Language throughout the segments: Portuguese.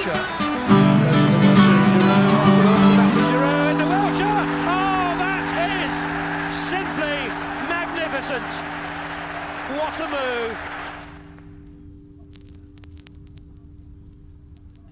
Wilshere. Goes to Wilshere, Giroud off the Wilshere, back to Giroud, into Wilshere! Oh, that is simply magnificent! What a move!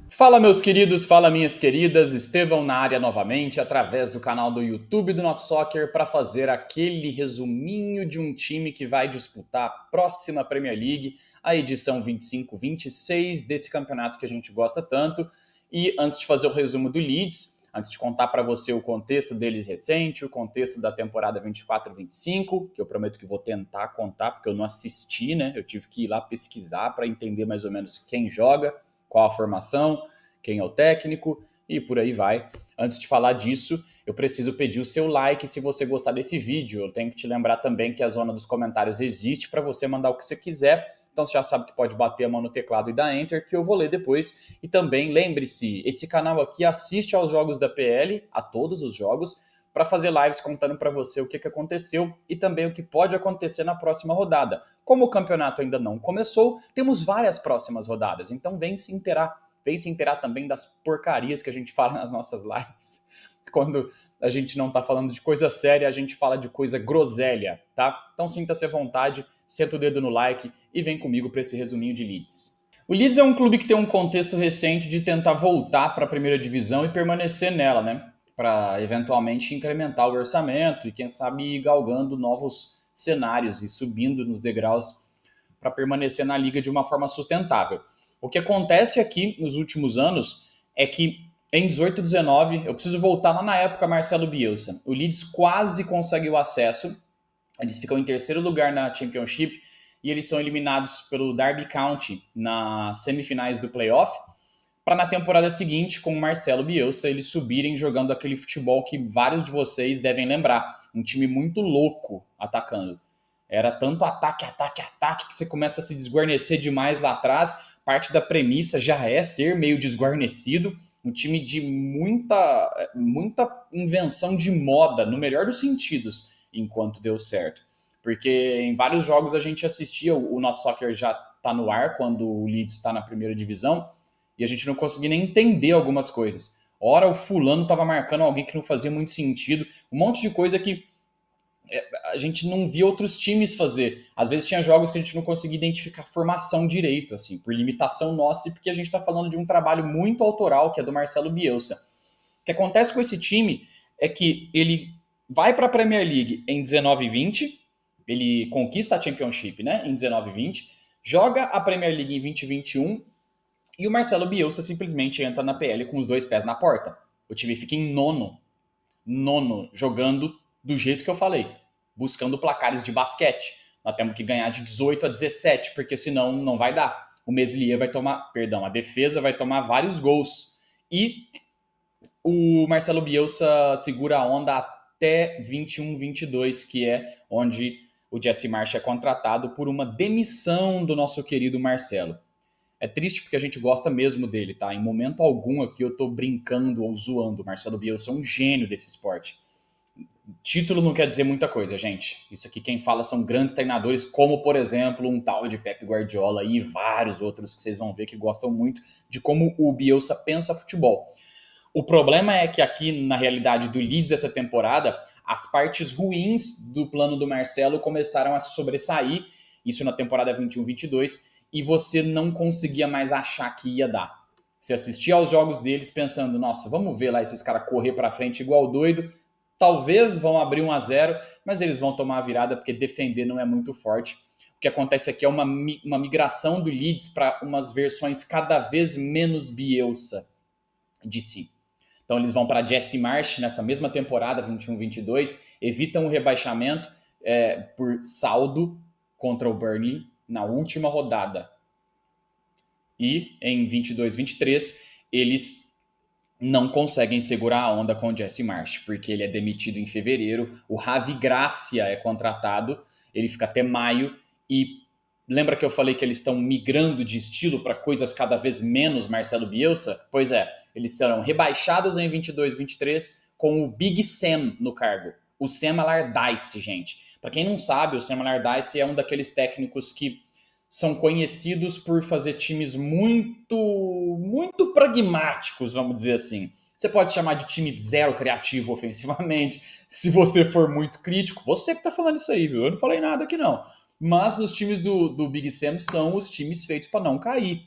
Fala meus queridos, fala minhas queridas, Estevão na área novamente através do canal do YouTube do Not Soccer para fazer aquele resuminho de um time que vai disputar a próxima Premier League, a edição 25-26 desse campeonato que a gente gosta tanto. E antes de fazer o resumo do Leeds, antes de contar para você o contexto deles recente, o contexto da temporada 24-25, que eu prometo que vou tentar contar porque eu não assisti, né? Eu tive que ir lá pesquisar para entender mais ou menos quem joga, qual a formação, quem é o técnico e por aí vai. Antes de falar disso, eu preciso pedir o seu like se você gostar desse vídeo. Eu tenho que te lembrar também que a zona dos comentários existe para você mandar o que você quiser. Então você já sabe que pode bater a mão no teclado e dar Enter, que eu vou ler depois. E também lembre-se, esse canal aqui assiste aos jogos da PL, a todos os jogos, para fazer lives contando para você o que aconteceu e também o que pode acontecer na próxima rodada. Como o campeonato ainda não começou, temos várias próximas rodadas, então vem se inteirar também das porcarias que a gente fala nas nossas lives. Quando a gente não tá falando de coisa séria, a gente fala de coisa groselha, tá? Então sinta-se à vontade, senta o dedo no like e vem comigo para esse resuminho de Leeds. O Leeds é um clube que tem um contexto recente de tentar voltar para a primeira divisão e permanecer nela, né? Para eventualmente incrementar o orçamento e quem sabe ir galgando novos cenários e subindo nos degraus para permanecer na liga de uma forma sustentável. O que acontece aqui nos últimos anos é que em 18-19, eu preciso voltar lá na época Marcelo Bielsa, o Leeds quase consegue o acesso, eles ficam em terceiro lugar na Championship e eles são eliminados pelo Derby County nas semifinais do playoff, para na temporada seguinte, com o Marcelo Bielsa, eles subirem jogando aquele futebol que vários de vocês devem lembrar. Um time muito louco atacando. Era tanto ataque, que você começa a se desguarnecer demais lá atrás. Parte da premissa já é ser meio desguarnecido. Um time de muita invenção de moda, no melhor dos sentidos, enquanto deu certo. Porque em vários jogos a gente assistia, o Not Soccer já está no ar quando o Leeds está na primeira divisão, e a gente não conseguia nem entender algumas coisas. Ora, o fulano estava marcando alguém que não fazia muito sentido, um monte de coisa que a gente não via outros times fazer. Às vezes tinha jogos que a gente não conseguia identificar a formação direito, assim, por limitação nossa, e porque a gente está falando de um trabalho muito autoral, que é do Marcelo Bielsa. O que acontece com esse time é que ele vai para a Premier League em 19 e 20, ele conquista a Championship, né, em 19 e 20, joga a Premier League em 20 e 21, e o Marcelo Bielsa simplesmente entra na PL com os dois pés na porta. O time fica em nono, jogando do jeito que eu falei, buscando placares de basquete. Nós temos que ganhar de 18 a 17, porque senão não vai dar. O Meslier vai tomar, a defesa vai tomar vários gols. E o Marcelo Bielsa segura a onda até 21-22, que é onde o Jesse Marsch é contratado por uma demissão do nosso querido Marcelo. É triste porque a gente gosta mesmo dele, tá? Em momento algum aqui eu tô brincando ou zoando. O Marcelo Bielsa é um gênio desse esporte. Título não quer dizer muita coisa, gente. Isso aqui quem fala são grandes treinadores, como, por exemplo, um tal de Pep Guardiola e vários outros que vocês vão ver que gostam muito de como o Bielsa pensa futebol. O problema é que aqui, na realidade do Leeds dessa temporada, as partes ruins do plano do Marcelo começaram a se sobressair, isso na temporada 21-22, e você não conseguia mais achar que ia dar. Você assistia aos jogos deles pensando, nossa, vamos ver lá esses caras correr para frente igual doido, talvez vão abrir 1-0, mas eles vão tomar a virada porque defender não é muito forte. O que acontece aqui é uma migração do Leeds para umas versões cada vez menos Bielsa de si. Então eles vão para Jesse Marsch nessa mesma temporada, 21-22, evitam o rebaixamento por saldo contra o Burnley na última rodada. E em 22-23 eles não conseguem segurar a onda com o Jesse Marsch, porque ele é demitido em fevereiro, o Ravi Gracia é contratado, ele fica até maio, e lembra que eu falei que eles estão migrando de estilo para coisas cada vez menos Marcelo Bielsa? Pois é, eles serão rebaixados em 22-23 com o Big Sam no cargo, o Sam Allardyce, gente. Para quem não sabe, o Sam Allardyce é um daqueles técnicos que são conhecidos por fazer times muito pragmáticos, vamos dizer assim. Você pode chamar de time zero criativo ofensivamente, se você for muito crítico. Você que tá falando isso aí, viu? Eu não falei nada aqui não. Mas os times do Big Sam são os times feitos para não cair.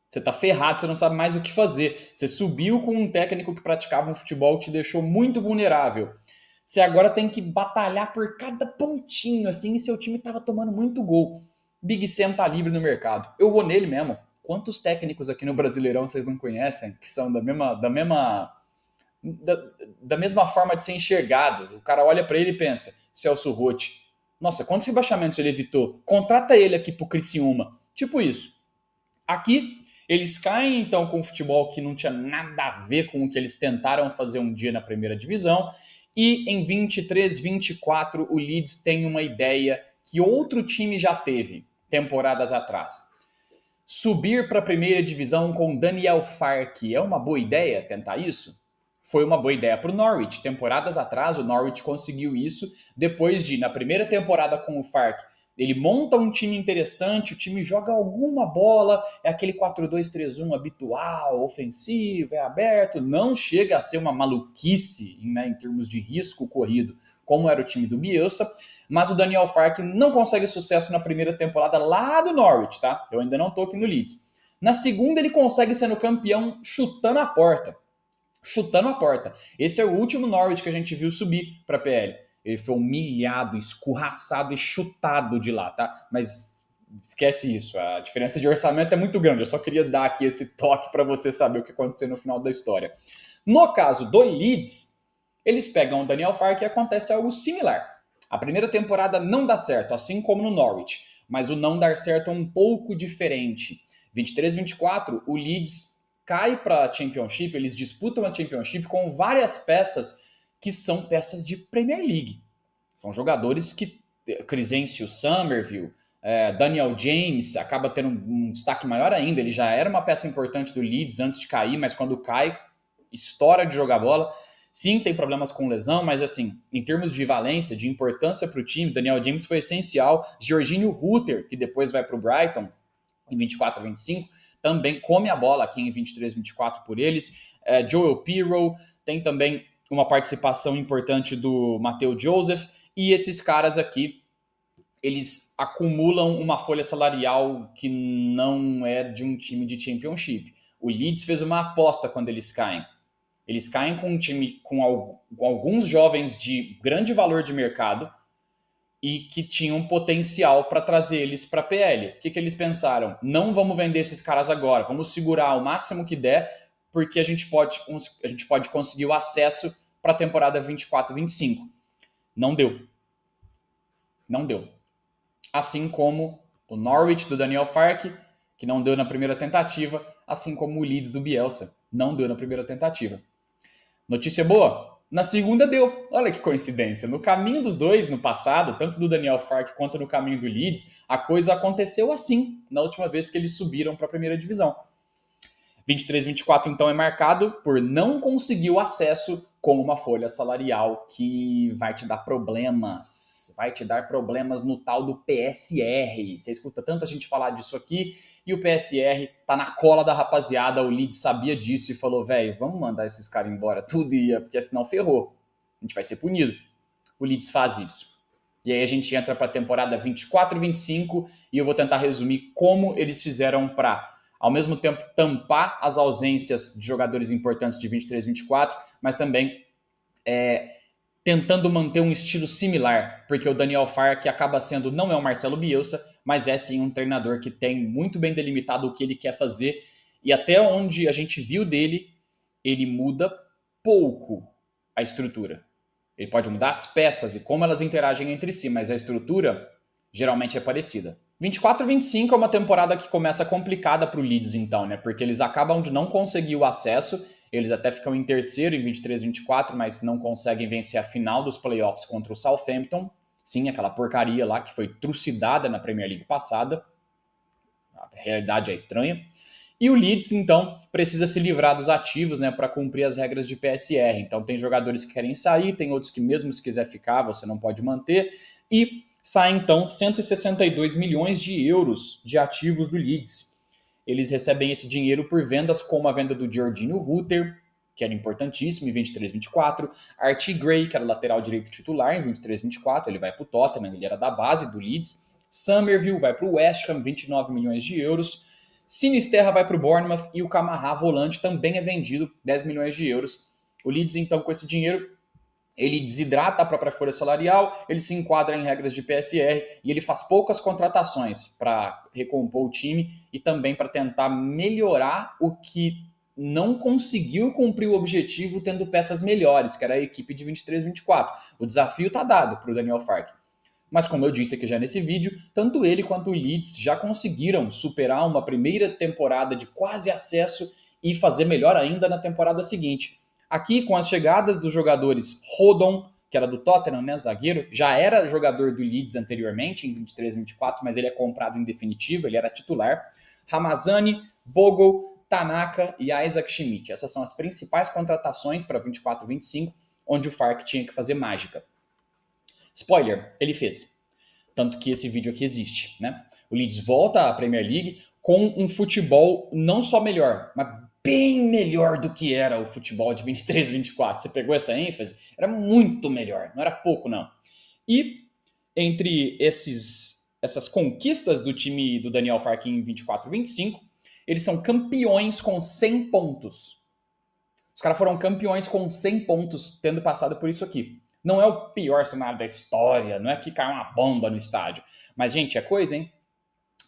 Você tá ferrado, você não sabe mais o que fazer. Você subiu com um técnico que praticava um futebol que te deixou muito vulnerável. Você agora tem que batalhar por cada pontinho, assim, e seu time tava tomando muito gol. Big Sam tá livre no mercado. Eu vou nele mesmo. Quantos técnicos aqui no Brasileirão vocês não conhecem que são da mesma forma de ser enxergado? O cara olha para ele e pensa, Celso Roth, nossa, quantos rebaixamentos ele evitou? Contrata ele aqui pro Criciúma. Tipo isso. Aqui, eles caem então com o futebol que não tinha nada a ver com o que eles tentaram fazer um dia na primeira divisão. E em 23, 24, o Leeds tem uma ideia que outro time já teve temporadas atrás. Subir para a primeira divisão com Daniel Farke. É uma boa ideia tentar isso? Foi uma boa ideia para o Norwich. Temporadas atrás, o Norwich conseguiu isso depois de, na primeira temporada com o Farke, ele monta um time interessante, o time joga alguma bola, é aquele 4-2-3-1 habitual, ofensivo, é aberto, não chega a ser uma maluquice, né, em termos de risco corrido, como era o time do Bielsa, mas o Daniel Farke não consegue sucesso na primeira temporada lá do Norwich, tá? Eu ainda não tô aqui no Leeds. Na segunda ele consegue sendo campeão chutando a porta. Chutando a porta. Esse é o último Norwich que a gente viu subir para a PL. Ele foi humilhado, escorraçado e chutado de lá, tá? Mas esquece isso, a diferença de orçamento é muito grande. Eu só queria dar aqui esse toque para você saber o que aconteceu no final da história. No caso do Leeds, eles pegam o Daniel Farke e acontece algo similar. A primeira temporada não dá certo, assim como no Norwich, mas o não dar certo é um pouco diferente. 23-24, o Leeds cai para a Championship, eles disputam a Championship com várias peças que são peças de Premier League. São jogadores que Crescencio Summerville, Daniel James acaba tendo um destaque maior ainda. Ele já era uma peça importante do Leeds antes de cair, mas quando cai, estoura de jogar bola. Sim, tem problemas com lesão, mas assim, em termos de valência, de importância para o time, Daniel James foi essencial. Jorginho Rutter, que depois vai para o Brighton, em 24-25, também come a bola aqui em 23-24 por eles. Joel Pirro, tem também uma participação importante do Matteo Joseph, e esses caras aqui, eles acumulam uma folha salarial que não é de um time de Championship. O Leeds fez uma aposta quando eles caem. Eles caem com um time com alguns jovens de grande valor de mercado e que tinham potencial para trazer eles para a PL. O que eles pensaram? Não vamos vender esses caras agora, vamos segurar o máximo que der, porque a gente pode conseguir o acesso para a temporada 24-25. Não deu. Não deu. Assim como o Norwich do Daniel Farke, que não deu na primeira tentativa, assim como o Leeds do Bielsa, não deu na primeira tentativa. Notícia boa? Na segunda deu. Olha que coincidência. No caminho dos dois, no passado, tanto do Daniel Farke quanto no caminho do Leeds, a coisa aconteceu assim, na última vez que eles subiram para a primeira divisão. 23-24, então, é marcado por não conseguir o acesso com uma folha salarial que vai te dar problemas. Vai te dar problemas no tal do PSR. Você escuta tanto a gente falar disso aqui, e o PSR tá na cola da rapaziada. O Leeds sabia disso e falou, velho, vamos mandar esses caras embora tudo ia, porque senão ferrou. A gente vai ser punido. O Leeds faz isso. E aí a gente entra para a temporada 24-25 e eu vou tentar resumir como eles fizeram para, ao mesmo tempo, tampar as ausências de jogadores importantes de 23-24, mas também tentando manter um estilo similar, porque o Daniel Farke acaba sendo, não é o Marcelo Bielsa, mas é sim um treinador que tem muito bem delimitado o que ele quer fazer, e até onde a gente viu dele, ele muda pouco a estrutura. Ele pode mudar as peças e como elas interagem entre si, mas a estrutura geralmente é parecida. 24-25 é uma temporada que começa complicada para o Leeds, então, né? Porque eles acabam de não conseguir o acesso, eles até ficam em terceiro em 23-24, mas não conseguem vencer a final dos playoffs contra o Southampton. Sim, aquela porcaria lá que foi trucidada na Premier League passada. A realidade é estranha. E o Leeds, então, precisa se livrar dos ativos, né, para cumprir as regras de PSR. Então, tem jogadores que querem sair, tem outros que mesmo se quiser ficar, você não pode manter. E Sai então 162 milhões de euros de ativos do Leeds. Eles recebem esse dinheiro por vendas como a venda do Georginio Rutter, que era importantíssimo em 23-24, Archie Gray, que era lateral direito titular em 23-24, ele vai para o Tottenham, ele era da base do Leeds. Somerville vai para o West Ham, 29 milhões de euros. Sinisterra vai para o Bournemouth e o Camará, volante, também é vendido, 10 milhões de euros. O Leeds, então, com esse dinheiro, ele desidrata a própria folha salarial, ele se enquadra em regras de PSR e ele faz poucas contratações para recompor o time e também para tentar melhorar o que não conseguiu cumprir o objetivo tendo peças melhores, que era a equipe de 23-24. O desafio está dado para o Daniel Farke. Mas como eu disse aqui já nesse vídeo, tanto ele quanto o Leeds já conseguiram superar uma primeira temporada de quase acesso e fazer melhor ainda na temporada seguinte. Aqui, com as chegadas dos jogadores Rodon, que era do Tottenham, né, zagueiro, já era jogador do Leeds anteriormente, em 23-24, mas ele é comprado em definitivo, ele era titular. Ramazani, Bogle, Tanaka e Isaac Schmidt. Essas são as principais contratações para 24-25, onde o Farke tinha que fazer mágica. Spoiler, ele fez. Tanto que esse vídeo aqui existe, né? O Leeds volta à Premier League com um futebol não só melhor, mas bem melhor do que era o futebol de 23-24. Você pegou essa ênfase? Era muito melhor, não era pouco não. E entre essas conquistas do time do Daniel Farke em 24-25, eles são campeões com 100 pontos. Os caras foram campeões com 100 pontos, tendo passado por isso aqui. Não é o pior cenário da história, não é que caiu uma bomba no estádio. Mas, gente, é coisa, hein?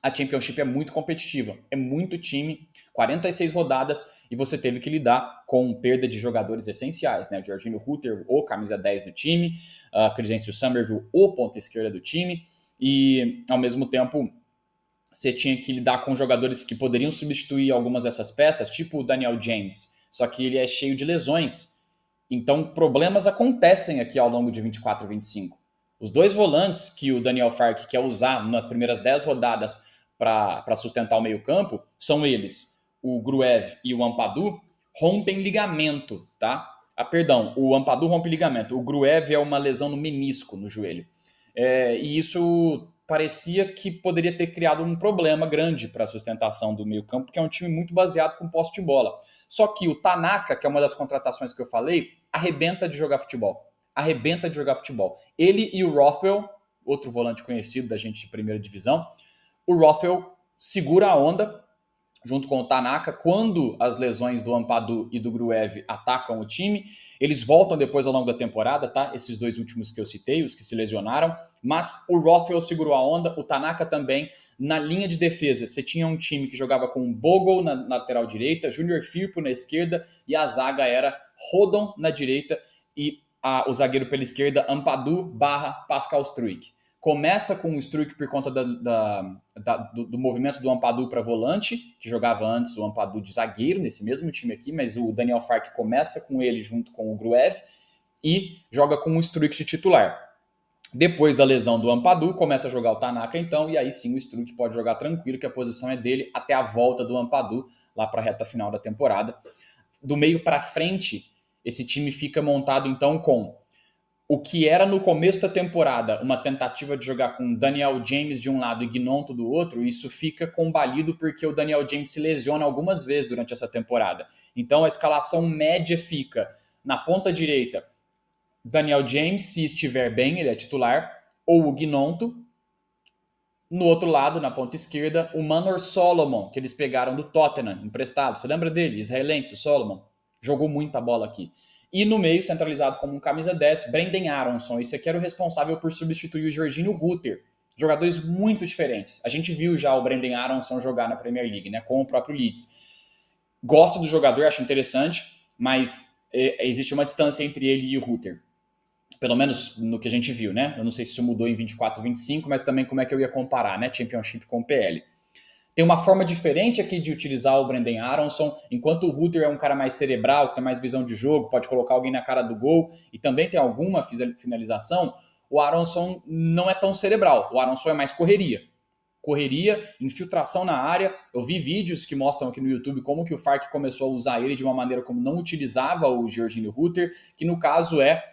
A Championship é muito competitiva, é muito time, 46 rodadas, e você teve que lidar com perda de jogadores essenciais, né? O Georginio Rutter, o camisa 10 do time, Crescencio Somerville, o ponta esquerda do time, e, ao mesmo tempo, você tinha que lidar com jogadores que poderiam substituir algumas dessas peças, tipo o Daniel James, só que ele é cheio de lesões. Então, problemas acontecem aqui ao longo de 24-25. Os dois volantes que o Daniel Farke quer usar nas primeiras 10 rodadas para sustentar o meio-campo são eles, o Gruev e o Ampadu, rompem ligamento, tá? Perdão, o Ampadu rompe ligamento. O Gruev é uma lesão no menisco, no joelho. E isso parecia que poderia ter criado um problema grande para a sustentação do meio-campo, porque é um time muito baseado com posse de bola. Só que o Tanaka, que é uma das contratações que eu falei, arrebenta de jogar futebol. Arrebenta de jogar futebol. Ele e o Rothwell, outro volante conhecido da gente de primeira divisão, o Rothwell segura a onda junto com o Tanaka, quando as lesões do Ampadu e do Gruev atacam o time. Eles voltam depois ao longo da temporada, tá? Esses dois últimos que eu citei, os que se lesionaram. Mas o Rothwell segurou a onda, o Tanaka também. Na linha de defesa, você tinha um time que jogava com o Bogle na lateral direita, Junior Firpo na esquerda, e a zaga era Rodon na direita e o zagueiro pela esquerda, Ampadu / Pascal Struijk. Começa com o Struijk por conta do movimento do Ampadu para volante, que jogava antes o Ampadu de zagueiro nesse mesmo time aqui, mas o Daniel Farke começa com ele junto com o Gruev e joga com o Struijk de titular. Depois da lesão do Ampadu, começa a jogar o Tanaka então, e aí sim o Struijk pode jogar tranquilo, que a posição é dele até a volta do Ampadu, lá para a reta final da temporada. Do meio para frente, esse time fica montado então com o que era no começo da temporada uma tentativa de jogar com Daniel James de um lado e Gnonto do outro, isso fica combalido porque o Daniel James se lesiona algumas vezes durante essa temporada. Então a escalação média fica na ponta direita, Daniel James, se estiver bem, ele é titular, ou o Gnonto. No outro lado, na ponta esquerda, o Manor Solomon, que eles pegaram do Tottenham, emprestado. Você lembra dele? Israelense, o Solomon. Jogou muita bola aqui. E no meio, centralizado como um camisa 10, Brendan Aronson. Esse aqui era o responsável por substituir o Georginio Rutter. Jogadores muito diferentes. A gente viu já o Brendan Aronson jogar na Premier League, né, com o próprio Leeds. Gosto do jogador, acho interessante, mas existe uma distância entre ele e o Rutter. Pelo menos no que a gente viu, né? Eu não sei se isso mudou em 24-25, mas também como é que eu ia comparar, né? Championship com PL. Tem uma forma diferente aqui de utilizar o Brendan Aronson, enquanto o Rutter é um cara mais cerebral, que tem mais visão de jogo, pode colocar alguém na cara do gol e também tem alguma finalização, o Aronson não é tão cerebral, o Aronson é mais correria. Correria, infiltração na área. Eu vi vídeos que mostram aqui no YouTube como que o Farke começou a usar ele de uma maneira como não utilizava o Georginio Rutter, que no caso é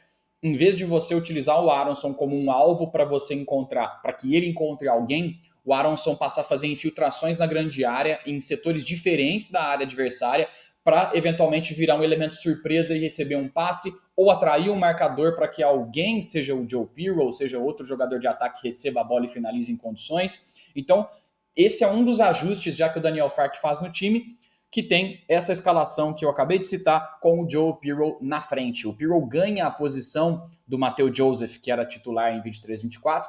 em vez de você utilizar o Aronson como um alvo para você encontrar, para que ele encontre alguém, o Aronson passa a fazer infiltrações na grande área, em setores diferentes da área adversária, para eventualmente virar um elemento surpresa e receber um passe, ou atrair um marcador para que alguém, seja o Joe Pirro, ou seja outro jogador de ataque, receba a bola e finalize em condições. Então, esse é um dos ajustes já que o Daniel Fark faz no time, que tem essa escalação que eu acabei de citar com o Joe Pirro na frente. O Pirro ganha a posição do Matteo Joseph, que era titular em 23-24.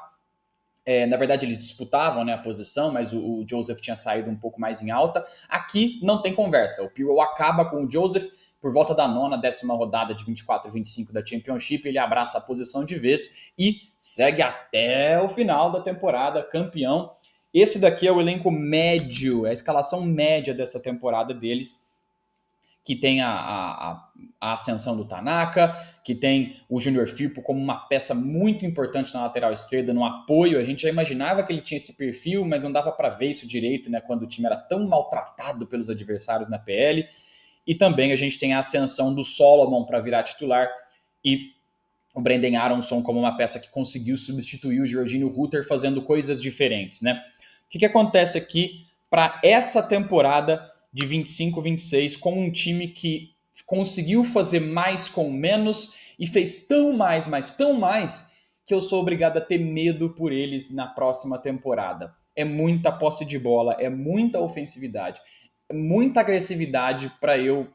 Na verdade, eles disputavam, né, a posição, mas o Joseph tinha saído um pouco mais em alta. Aqui não tem conversa. O Pirro acaba com o Joseph por volta da 9ª, 10ª rodada de 24-25 da Championship. Ele abraça a posição de vez e segue até o final da temporada, campeão. Esse daqui é o elenco médio, a escalação média dessa temporada deles, que tem a ascensão do Tanaka, que tem o Junior Firpo como uma peça muito importante na lateral esquerda, no apoio. A gente já imaginava que ele tinha esse perfil, mas não dava para ver isso direito, né, quando o time era tão maltratado pelos adversários na PL. E também a gente tem a ascensão do Solomon para virar titular e o Brenden Aronson como uma peça que conseguiu substituir o Jorginho Rutter fazendo coisas diferentes, né? O que acontece aqui para essa temporada de 25-26 com um time que conseguiu fazer mais com menos e fez tão mais, mas tão mais, que eu sou obrigado a ter medo por eles na próxima temporada. É muita posse de bola, é muita ofensividade, é muita agressividade para eu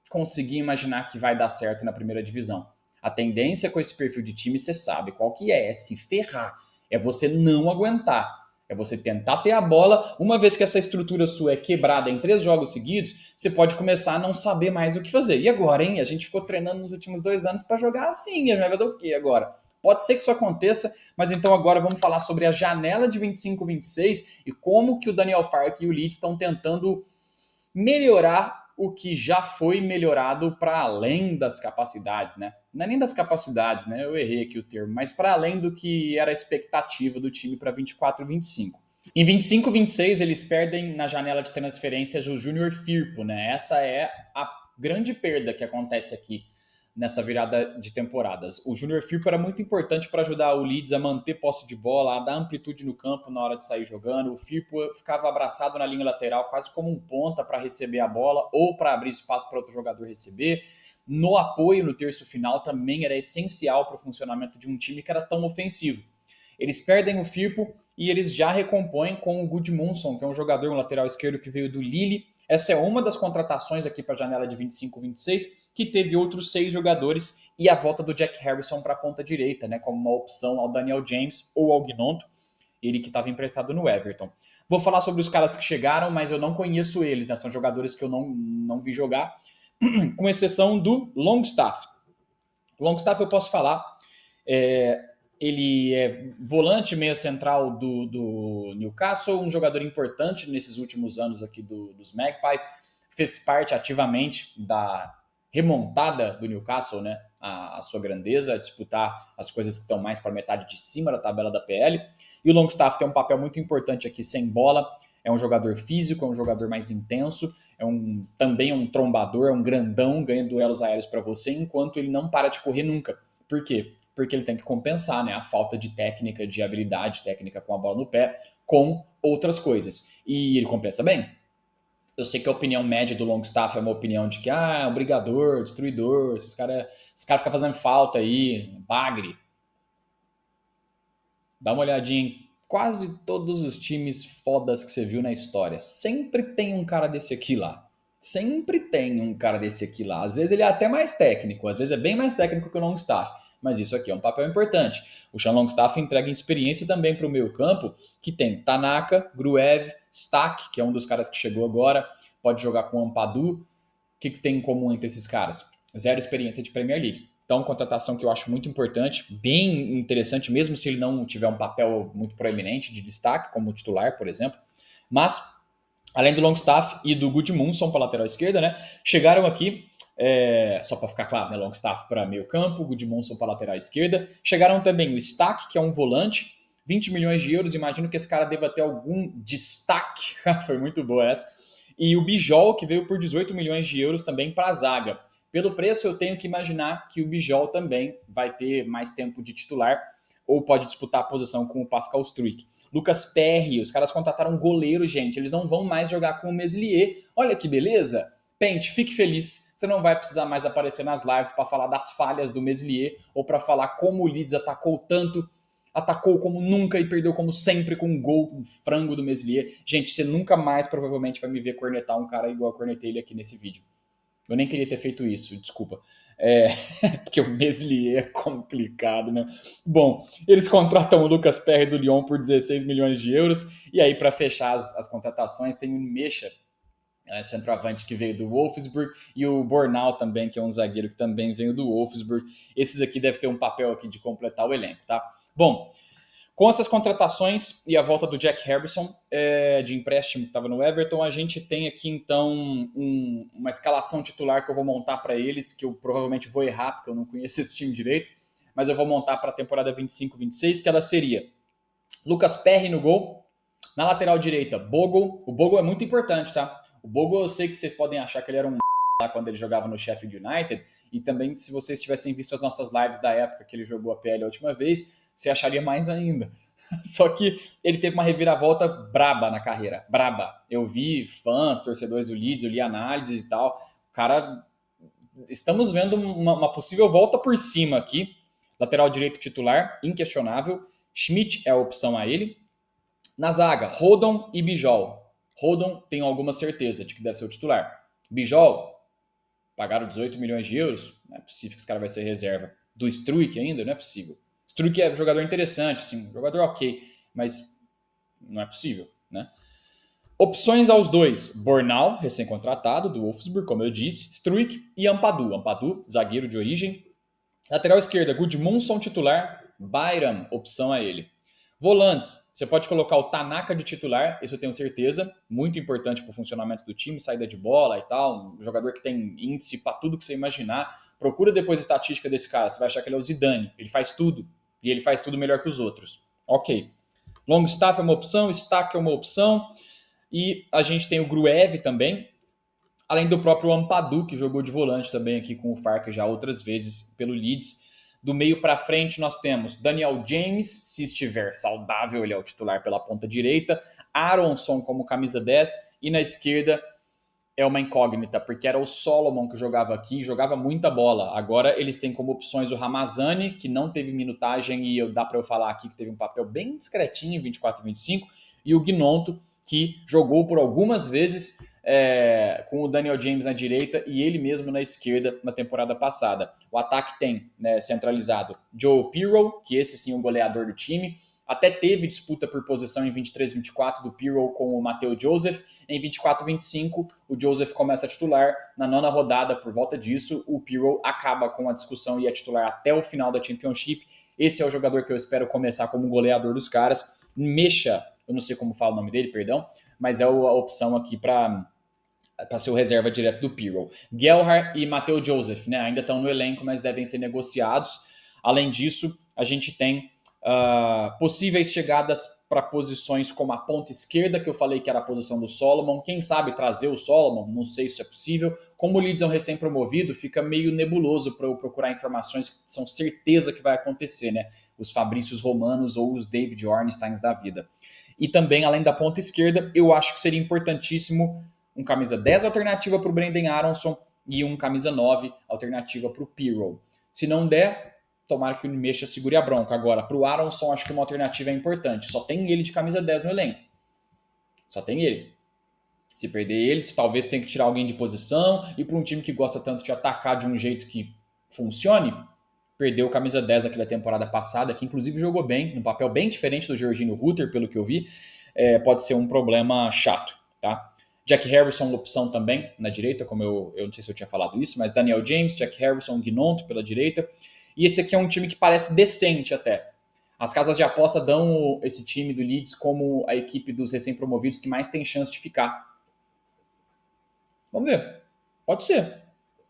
conseguir imaginar que vai dar certo na primeira divisão. A tendência com esse perfil de time, você sabe qual que é se ferrar. É você não aguentar. É você tentar ter a bola. Uma vez que essa estrutura sua é quebrada em 3 jogos seguidos, você pode começar a não saber mais o que fazer. E agora, hein? A gente ficou treinando nos últimos 2 anos para jogar assim. A gente vai fazer o quê agora? Pode ser que isso aconteça, mas então agora vamos falar sobre a janela de 25-26 e como que o Daniel Fark e o Leeds estão tentando melhorar o que já foi melhorado para além das capacidades, né? Não é nem das capacidades, né? Eu errei aqui o termo, mas para além do que era a expectativa do time para 24-25. Em 25-26, eles perdem na janela de transferências o Junior Firpo, né? Essa é a grande perda que acontece aqui nessa virada de temporadas. O Junior Firpo era muito importante para ajudar o Leeds a manter posse de bola, a dar amplitude no campo na hora de sair jogando. O Firpo ficava abraçado na linha lateral, quase como um ponta para receber a bola ou para abrir espaço para outro jogador receber. No apoio, no terço final, também era essencial para o funcionamento de um time que era tão ofensivo. Eles perdem o Firpo e eles já recompõem com o Gudmundsson, que é um jogador, um lateral esquerdo que veio do Lille. Essa é uma das contratações aqui para a janela de 25-26, que teve outros 6 jogadores e a volta do Jack Harrison para a ponta direita, né, como uma opção ao Daniel James ou ao Gnonto, ele que estava emprestado no Everton. Vou falar sobre os caras que chegaram, mas eu não conheço eles, né, são jogadores que eu não vi jogar, com exceção do Longstaff. Longstaff eu posso falar, ele é volante meia central do Newcastle, um jogador importante nesses últimos anos aqui dos Magpies, fez parte ativamente da remontada do Newcastle, né, a sua grandeza, a disputar as coisas que estão mais para metade de cima da tabela da PL. E o Longstaff tem um papel muito importante aqui sem bola, é um jogador físico, é um jogador mais intenso, também um trombador, é um grandão, ganha duelos aéreos para você, enquanto ele não para de correr nunca. Por quê? Porque ele tem que compensar, né, a falta de técnica, de habilidade técnica com a bola no pé, com outras coisas. E ele compensa bem. Eu sei que a opinião média do Longstaff é uma opinião de que, brigador, destruidor, esses caras ficam fazendo falta aí, bagre. Dá uma olhadinha em quase todos os times fodas que você viu na história. Sempre tem um cara desse aqui lá. Sempre tem um cara desse aqui lá. Às vezes ele é até mais técnico, às vezes é bem mais técnico que o Longstaff. Mas isso aqui é um papel importante. O Sean Longstaff entrega experiência também para o meio campo, que tem Tanaka, Gruev, Stack, que é um dos caras que chegou agora, pode jogar com Ampadu. O que tem em comum entre esses caras? 0 experiência de Premier League. Então, contratação que eu acho muito importante, bem interessante, mesmo se ele não tiver um papel muito proeminente de destaque, como titular, por exemplo. Mas, além do Longstaff e do Gudmundsson para a lateral esquerda, né, chegaram aqui, só para ficar claro, né, Longstaff para meio campo, Gudmundsson para a lateral esquerda. Chegaram também o Stack, que é um volante, 20 milhões de euros, imagino que esse cara deva ter algum destaque, foi muito boa essa. E o Bijol, que veio por 18 milhões de euros também para a zaga. Pelo preço, eu tenho que imaginar que o Bijol também vai ter mais tempo de titular ou pode disputar a posição com o Pascal Struijk. Lucas Perry, os caras contrataram um goleiro, gente. Eles não vão mais jogar com o Meslier. Olha que beleza. Pente, fique feliz. Você não vai precisar mais aparecer nas lives para falar das falhas do Meslier ou para falar como o Leeds atacou tanto, atacou como nunca e perdeu como sempre com um gol, um frango do Meslier. Gente, você nunca mais provavelmente vai me ver cornetar um cara igual eu cornetei ele aqui nesse vídeo. Eu nem queria ter feito isso, desculpa. Porque o Meslier é complicado, né? Bom, eles contratam o Lucas Perry do Lyon por 16 milhões de euros. E aí, para fechar as contratações, tem o Mecha, centroavante que veio do Wolfsburg, e o Bornau também, que é um zagueiro que também veio do Wolfsburg. Esses aqui devem ter um papel aqui de completar o elenco, tá? Bom, com essas contratações e a volta do Jack Harrison, de empréstimo que estava no Everton, a gente tem aqui então uma escalação titular que eu vou montar para eles, que eu provavelmente vou errar, porque eu não conheço esse time direito, mas eu vou montar para a temporada 25-26, que ela seria Lucas Perry no gol, na lateral direita, Bogle. O Bogle é muito importante, tá? O Bogle, eu sei que vocês podem achar que ele era um lá quando ele jogava no Sheffield United, e também se vocês tivessem visto as nossas lives da época que ele jogou a PL a última vez, você acharia mais ainda. Só que ele teve uma reviravolta braba na carreira, braba. Eu vi fãs, torcedores do Leeds, eu li análises e tal. Cara, estamos vendo uma possível volta por cima aqui. Lateral direito titular, inquestionável. Schmidt é a opção a ele. Na zaga, Rodon e Bijol. Rodon tenho alguma certeza de que deve ser o titular. Bijol, pagaram 18 milhões de euros. Não é possível que esse cara vai ser reserva. Do Struijk ainda? Não é possível. Struijk é um jogador interessante, sim, um jogador ok, mas não é possível, né? Opções aos dois: Bornau, recém-contratado, do Wolfsburg, como eu disse, Struijk e Ampadu. Ampadu, zagueiro de origem. Lateral esquerda, Gudmundsson titular, Bayram, opção a ele. Volantes, você pode colocar o Tanaka de titular, isso eu tenho certeza, muito importante para o funcionamento do time, saída de bola e tal, um jogador que tem índice para tudo que você imaginar. Procura depois a estatística desse cara, você vai achar que ele é o Zidane, ele faz tudo, e ele faz tudo melhor que os outros. Ok. Longstaff é uma opção, Stack é uma opção, e a gente tem o Gruev também, além do próprio Ampadu, que jogou de volante também aqui com o Farke já outras vezes pelo Leeds. Do meio para frente nós temos Daniel James, se estiver saudável, ele é o titular pela ponta direita, Aronson como camisa 10, e na esquerda é uma incógnita, porque era o Solomon que jogava aqui, jogava muita bola. Agora eles têm como opções o Ramazani, que não teve minutagem, e dá para eu falar aqui que teve um papel bem discretinho em 24 e 25, e o Gnonto, que jogou por algumas vezes com o Daniel James na direita e ele mesmo na esquerda na temporada passada. O ataque tem, né, centralizado Joe Pirro, que esse sim é o goleador do time. Até teve disputa por posição em 23-24 do Pirro com o Matteo Joseph. Em 24-25, o Joseph começa a titular. Na nona rodada, por volta disso, o Pirro acaba com a discussão e é titular até o final da Championship. Esse é o jogador que eu espero começar como goleador dos caras. Mecha, eu não sei como fala o nome dele, perdão, mas é a opção aqui para ser o reserva direto do Pirro. Gelhardt e Matteo Joseph, né, ainda estão no elenco, mas devem ser negociados. Além disso, a gente tem possíveis chegadas para posições como a ponta esquerda, que eu falei que era a posição do Solomon. Quem sabe trazer o Solomon, não sei se é possível. Como o Leeds é um recém-promovido, fica meio nebuloso para eu procurar informações que são certeza que vai acontecer, né? Os Fabrícios Romanos ou os David Ornsteins da vida. E também, além da ponta esquerda, eu acho que seria importantíssimo um camisa 10 alternativa para o Brendan Aronson e um camisa 9 alternativa para o Pirro. Se não der, tomara que o Mecha segure a bronca. Agora, para o Aronson, acho que uma alternativa é importante. Só tem ele de camisa 10 no elenco. Só tem ele. Se perder ele, talvez tenha que tirar alguém de posição. E para um time que gosta tanto de atacar de um jeito que funcione, perdeu o camisa 10 aqui da temporada passada, que inclusive jogou bem, um papel bem diferente do Jorginho Rutter, pelo que eu vi, pode ser um problema chato, tá? Jack Harrison, opção também na direita, como eu não sei se eu tinha falado isso, mas Daniel James, Jack Harrison, Gnonto pela direita. E esse aqui é um time que parece decente até. As casas de aposta dão esse time do Leeds como a equipe dos recém-promovidos que mais tem chance de ficar. Vamos ver. Pode ser.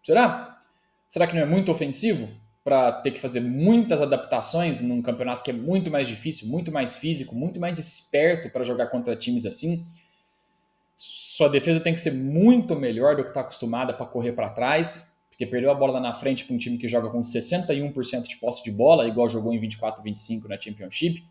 Será? Será que não é muito ofensivo para ter que fazer muitas adaptações num campeonato que é muito mais difícil, muito mais físico, muito mais esperto para jogar contra times assim? Sua defesa tem que ser muito melhor do que está acostumada para correr para trás. porque perdeu a bola lá na frente para um time que joga com 61% de posse de bola, igual jogou em 24-25 na Championship,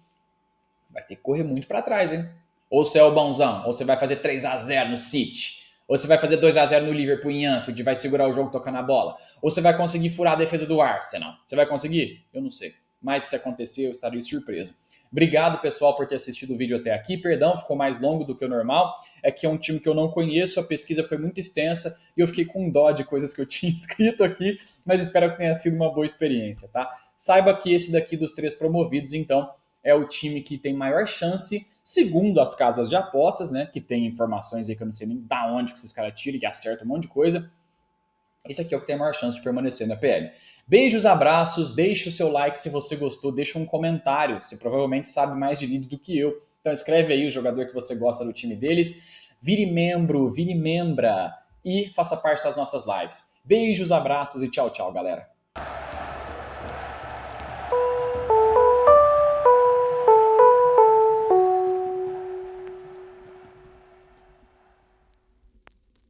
vai ter que correr muito para trás, hein? Ou você é o bonzão, ou você vai fazer 3-0 no City, ou você vai fazer 2-0 no Liverpool em Anfield e vai segurar o jogo tocando a bola, ou você vai conseguir furar a defesa do Arsenal. Você vai conseguir? Eu não sei. Mas se acontecer, eu estarei surpreso. Obrigado, pessoal, por ter assistido o vídeo até aqui. Perdão, ficou mais longo do que o normal. É que é um time que eu não conheço, a pesquisa foi muito extensa e eu fiquei com dó de coisas que eu tinha escrito aqui, mas espero que tenha sido uma boa experiência, tá? Saiba que esse daqui dos 3 promovidos, então, é o time que tem maior chance, segundo as casas de apostas, né? Que tem informações aí que eu não sei nem da onde que esses caras tiram, que acertam um monte de coisa. Esse aqui é o que tem a maior chance de permanecer na PL. Beijos, abraços, deixa o seu like se você gostou, deixa um comentário, você provavelmente sabe mais de Leeds do que eu. Então escreve aí o jogador que você gosta do time deles, vire membro, vire membra e faça parte das nossas lives. Beijos, abraços e tchau, tchau, galera.